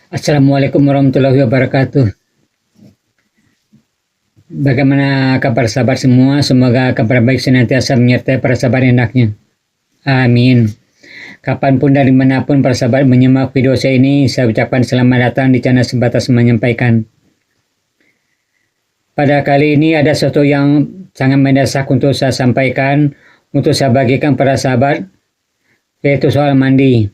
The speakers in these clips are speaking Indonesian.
Assalamualaikum warahmatullahi wabarakatuh. Bagaimana kabar sahabat semua? Semoga kabar baik senantiasa menyertai para sahabat enaknya. Amin. Kapanpun dari manapun para sahabat menyimak video saya ini, saya ucapkan selamat datang di channel Sebatas Menyampaikan. Pada kali ini ada sesuatu yang sangat mendesak untuk saya sampaikan, untuk saya bagikan para sahabat, yaitu soal mandi.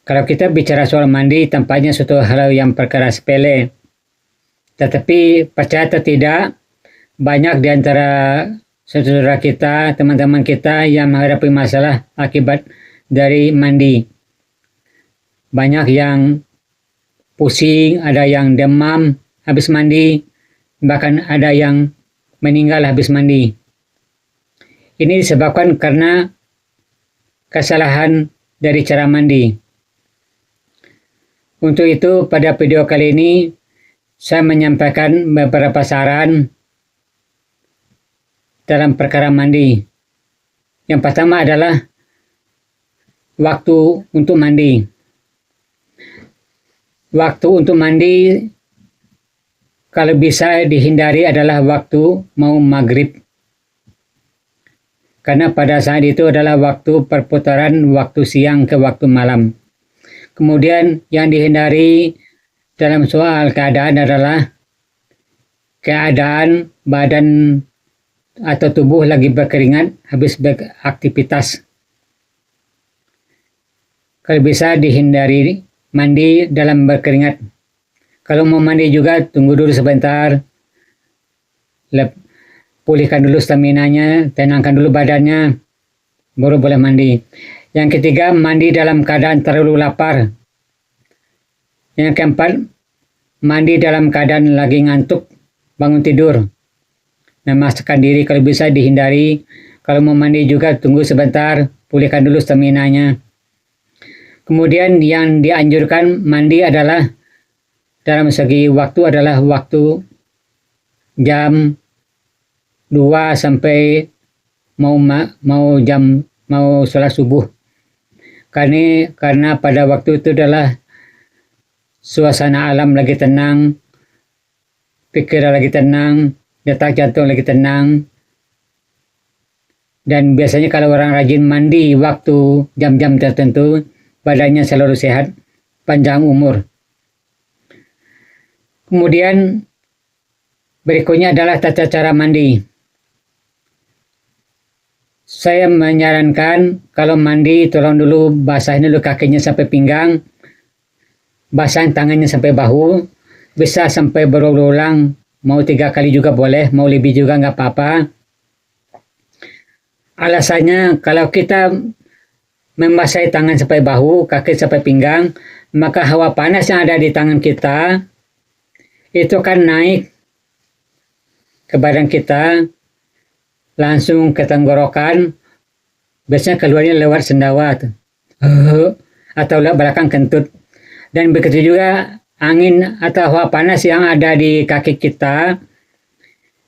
Kalau kita bicara soal mandi, tampaknya suatu hal yang perkara sepele. Tetapi percaya atau tidak, banyak di antara saudara kita, teman-teman kita yang menghadapi masalah akibat dari mandi. Banyak yang pusing, ada yang demam habis mandi, bahkan ada yang meninggal habis mandi. Ini disebabkan karena kesalahan dari cara mandi. Untuk itu, pada video kali ini, saya menyampaikan beberapa saran dalam perkara mandi. Yang pertama adalah waktu untuk mandi. Waktu untuk mandi, kalau bisa dihindari adalah waktu mau maghrib. Karena pada saat itu adalah waktu perputaran waktu siang ke waktu malam. Kemudian yang dihindari dalam soal keadaan adalah keadaan badan atau tubuh lagi berkeringat habis beraktivitas. Kalau bisa dihindari mandi dalam berkeringat. Kalau mau mandi juga tunggu dulu sebentar. Pulihkan dulu stamina-nya, tenangkan dulu badannya, baru boleh mandi. Yang ketiga, mandi dalam keadaan terlalu lapar. Yang keempat, mandi dalam keadaan lagi ngantuk, bangun tidur. Memaksakan diri kalau bisa dihindari. Kalau mau mandi juga tunggu sebentar, pulihkan dulu stamina-nya. Kemudian yang dianjurkan mandi adalah dalam segi waktu adalah waktu jam 2 sampai mau sholat subuh. Karena pada waktu itu adalah suasana alam lagi tenang, pikiran lagi tenang, detak jantung lagi tenang. Dan biasanya kalau orang rajin mandi waktu jam-jam tertentu, badannya selalu sehat, panjang umur. Kemudian berikutnya adalah tata cara mandi. Saya menyarankan kalau mandi tolong dulu basahin dulu kakinya sampai pinggang, basahin tangannya sampai bahu, bisa sampai berulang-ulang, mau 3 kali juga boleh, mau lebih juga nggak apa-apa. Alasannya kalau kita membasahi tangan sampai bahu, kaki sampai pinggang, maka hawa panas yang ada di tangan kita itu kan naik ke badan kita, langsung ke tenggorokan, biasanya keluarnya lewat sendawa atau lewat belakang kentut. Dan begitu juga angin atau hawa panas yang ada di kaki kita,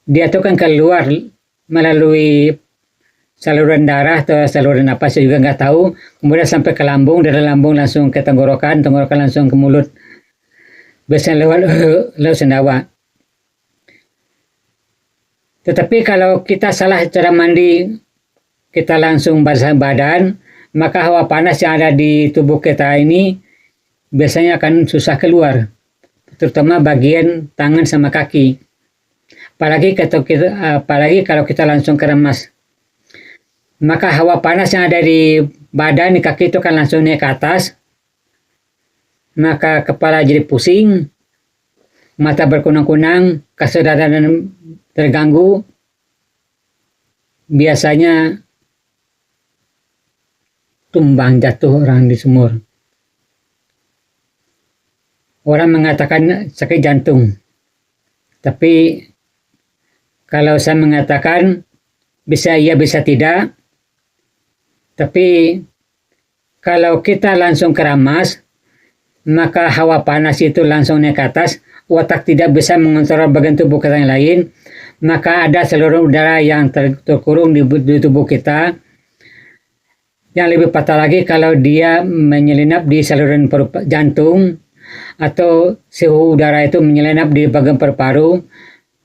dia tuh kan keluar melalui saluran darah atau saluran napas, saya juga nggak tahu, kemudian sampai ke lambung, dari lambung langsung ke tenggorokan, tenggorokan langsung ke mulut. Biasanya lewat sendawa. Tetapi kalau kita salah cara mandi, kita langsung basah badan, maka hawa panas yang ada di tubuh kita ini biasanya akan susah keluar, terutama bagian tangan sama kaki. Apalagi kalau kita langsung keremas, maka hawa panas yang ada di badan, di kaki itu kan langsung naik ke atas, maka kepala jadi pusing, mata berkunang-kunang, kesadaran terganggu, biasanya tumbang jatuh orang di sumur. Orang mengatakan sakit jantung, tapi kalau saya mengatakan bisa iya bisa tidak. Tapi kalau kita langsung keramas, maka hawa panas itu langsung naik ke atas, otak tidak bisa mengontrol bagian tubuh kita yang lain, maka ada saluran udara yang terkurung di tubuh kita. Yang lebih fatal lagi kalau dia menyelinap di saluran jantung, atau suhu udara itu menyelenap di bagian paru-paru,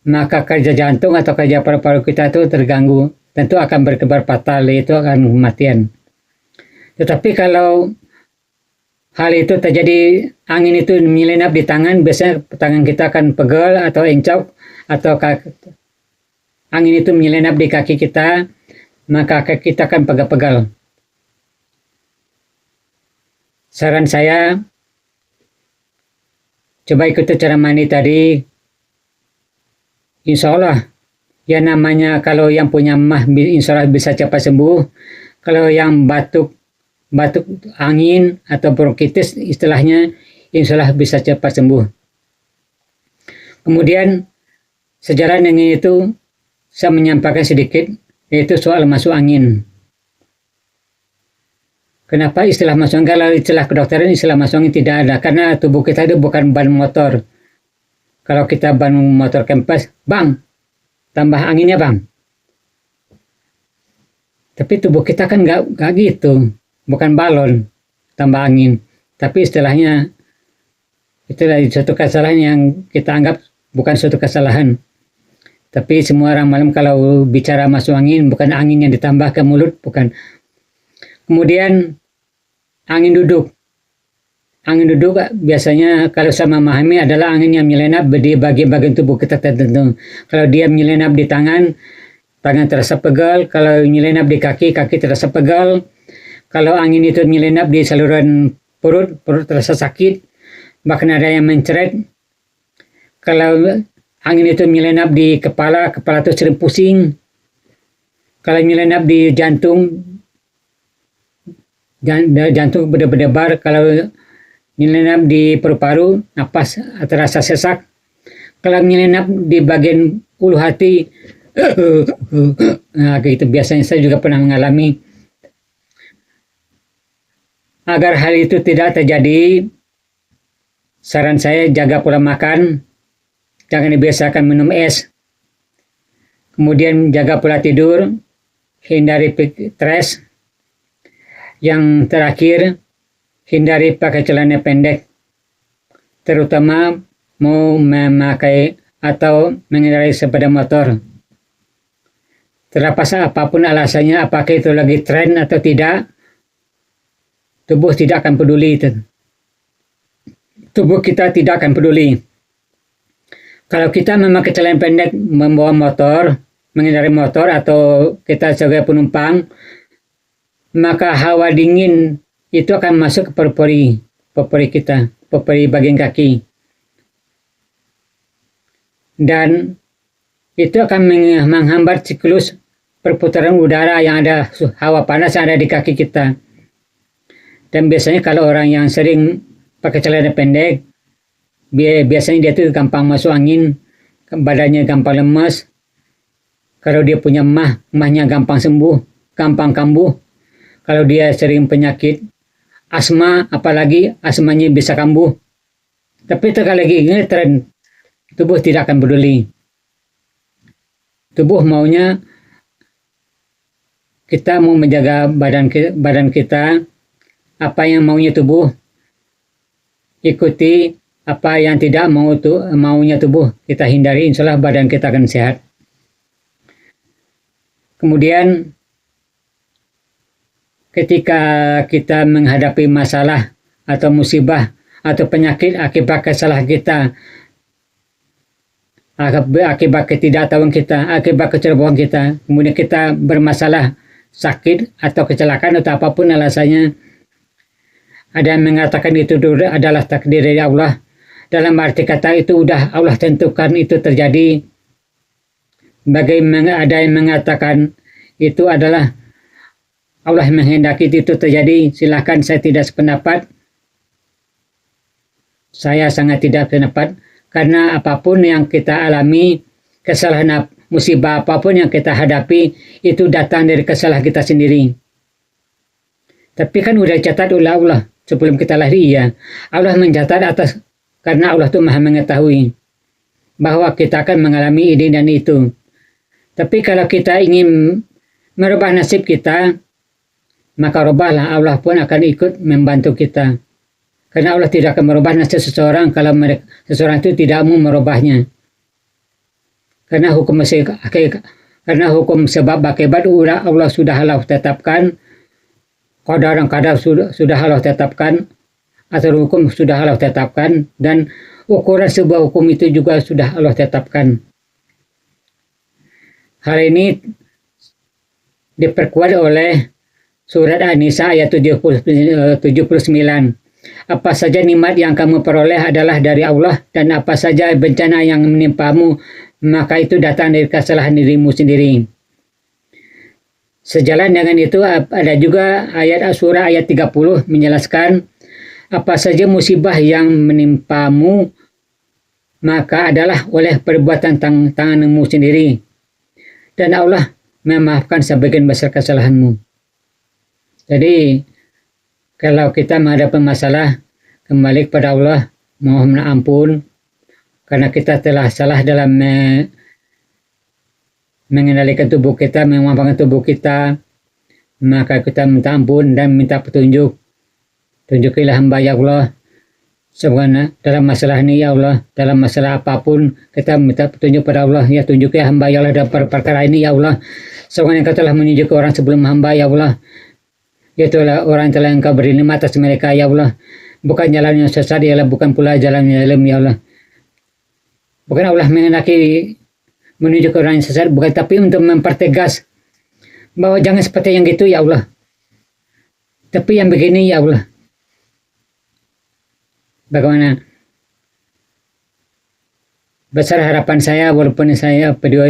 maka kerja jantung atau kerja paru-paru kita itu terganggu. Tentu akan berkibar fatal, itu akan kematian. Tetapi kalau hal itu terjadi, angin itu menyelenap di tangan, biasanya tangan kita akan pegel atau encok, atau angin itu menyelenap di kaki kita, maka kaki kita akan pegal-pegal. Saran saya, coba ikuti cara mandi tadi. Insya Allah, ya namanya kalau yang punya mah insya Allah bisa cepat sembuh. Kalau yang batuk angin atau bronkitis istilahnya, insya Allah bisa cepat sembuh. Kemudian sejarah dengan itu saya menyampaikan sedikit, yaitu soal masuk angin. Kenapa istilah masuk angin? Kalau istilah kedokteran istilah masuk angin tidak ada, karena tubuh kita itu bukan ban motor. Kalau kita ban motor kempes, bang, tambah anginnya bang. Tapi tubuh kita kan nggak gitu, bukan balon tambah angin. Tapi istilahnya itu dari suatu kesalahan yang kita anggap bukan suatu kesalahan. Tapi semua orang malam kalau bicara masuk angin, bukan angin yang ditambah ke mulut, bukan. Kemudian angin duduk. Angin duduk biasanya kalau saya memahami adalah angin yang menyelenap di bagian-bagian tubuh kita tertentu. Kalau dia menyelenap di tangan, tangan terasa pegal. Kalau menyelenap di kaki, kaki terasa pegal. Kalau angin itu menyelenap di saluran perut, perut terasa sakit. Bahkan ada yang menceret. Kalau angin itu menyelenap di kepala, kepala itu sering pusing. Kalau menyelenap di jantung, jantung berdebar. Kalau menyelenap di paru-paru, napas terasa sesak. Kalau menyelenap di bagian ulu hati, nah gitu biasanya saya juga pernah mengalami. Agar hal itu tidak terjadi, saran saya jaga pola makan, jangan dibiasakan minum es. Kemudian jaga pola tidur, hindari stres. Yang terakhir, hindari pakai celana pendek, terutama mau memakai atau mengendarai sepeda motor. Terlepas apapun alasannya, apakah itu lagi tren atau tidak, tubuh tidak akan peduli. Tubuh kita tidak akan peduli. Kalau kita memakai celana pendek membawa motor, mengendarai motor, atau kita sebagai penumpang, maka hawa dingin itu akan masuk ke pori kita, pori bagian kaki. Dan itu akan menghambat siklus perputaran udara yang ada, hawa panas yang ada di kaki kita. Dan biasanya kalau orang yang sering pakai celana pendek, biasanya dia tuh gampang masuk angin, badannya gampang lemas. Kalau dia punya mahnya gampang sembuh, gampang kambuh. Kalau dia sering penyakit asma, apalagi asmanya bisa kambuh. Tapi sekali lagi ini tren, tubuh tidak akan peduli. Tubuh maunya kita mau menjaga badan kita, apa yang maunya tubuh, ikuti apa yang tidak maunya tubuh, kita hindari, insya Allah badan kita akan sehat. Kemudian ketika kita menghadapi masalah atau musibah atau penyakit akibat kesalahan kita, akibat ketidaktahuan kita, akibat kecerobohan kita, kemudian kita bermasalah, sakit atau kecelakaan atau apapun alasannya, ada yang mengatakan itu adalah takdir dari Allah. Dalam arti kata itu udah Allah tentukan itu terjadi. Bagaimana ada yang mengatakan itu adalah Allah menghendaki itu terjadi, silahkan, saya tidak sependapat. Saya sangat tidak sependapat, karena apapun yang kita alami, kesalahan musibah apapun yang kita hadapi, itu datang dari kesalahan kita sendiri. Tapi kan udah catat oleh Allah sebelum kita lahir, ya. Allah mencatat atas, karena Allah itu maha mengetahui bahwa kita akan mengalami ini dan itu. Tapi kalau kita ingin merubah nasib kita, maka rubahlah, Allah pun akan ikut membantu kita. Karena Allah tidak akan merubah nasib seseorang kalau seseorang itu tidak mau merubahnya. Karena hukum sebab akibat Allah sudah tetapkan, qadar dan qadar sudah Allah tetapkan, atau hukum sudah Allah tetapkan, dan ukuran sebuah hukum itu juga sudah Allah tetapkan. Hal ini diperkuat oleh surat An-Nisa ayat 79. Apa saja nikmat yang kamu peroleh adalah dari Allah, dan apa saja bencana yang menimpamu, maka itu datang dari kesalahan dirimu sendiri. Sejalan dengan itu ada juga ayat Asy-Syura ayat 30 menjelaskan apa saja musibah yang menimpamu maka adalah oleh perbuatan tanganmu sendiri, dan Allah memaafkan sebagian besar kesalahanmu. Jadi kalau kita menghadapi masalah, kembali kepada Allah, mohon ampun, karena kita telah salah dalam mengendalikan tubuh kita, memanfaatkan tubuh kita, maka kita minta ampun dan minta petunjuk. Tunjukilah hamba ya Allah, sebenarnya dalam masalah ini ya Allah, dalam masalah apapun, kita minta petunjuk pada Allah, ya tunjukilah hamba ya Allah dalam perkara ini ya Allah, sebenarnya Engkau telah menunjuk orang sebelum hamba ya Allah, itulah orang telah Engkau beri nikmat atas mereka ya Allah. Bukan jalan yang sesat ialah bukan pula jalan yang zalim ya Allah. Bukan Allah mengendaki menuju ke orang yang sesat, bukan, tapi untuk mempertegas bahwa jangan seperti yang gitu ya Allah, tapi yang begini ya Allah. Bagaimana? Besar harapan saya, walaupun saya video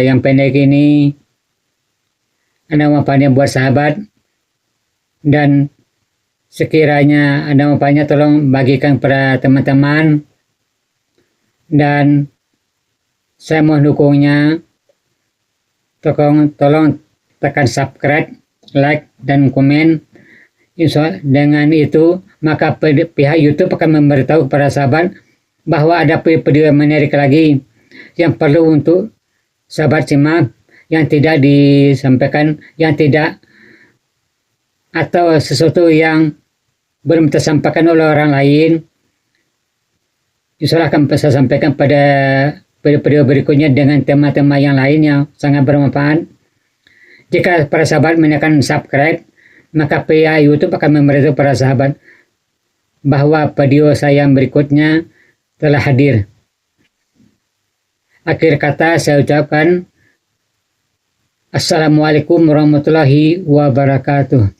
yang pendek ini ada manfaatnya buat sahabat, dan sekiranya ada manfaatnya tolong bagikan kepada teman-teman, dan saya mohon dukungnya, tolong tekan subscribe, like, dan komen. Insya Allah dengan itu maka pihak YouTube akan memberitahu kepada sahabat bahwa ada video menarik lagi yang perlu untuk sahabat simak, yang tidak disampaikan, yang tidak, atau sesuatu yang belum tersampaikan oleh orang lain. Insya Allah akan saya sampaikan pada video berikutnya dengan tema-tema yang lain yang sangat bermanfaat. Jika para sahabat menekan subscribe, maka pihak YouTube akan memberitahu para sahabat bahwa video saya yang berikutnya telah hadir. Akhir kata saya ucapkan Assalamualaikum warahmatullahi wabarakatuh.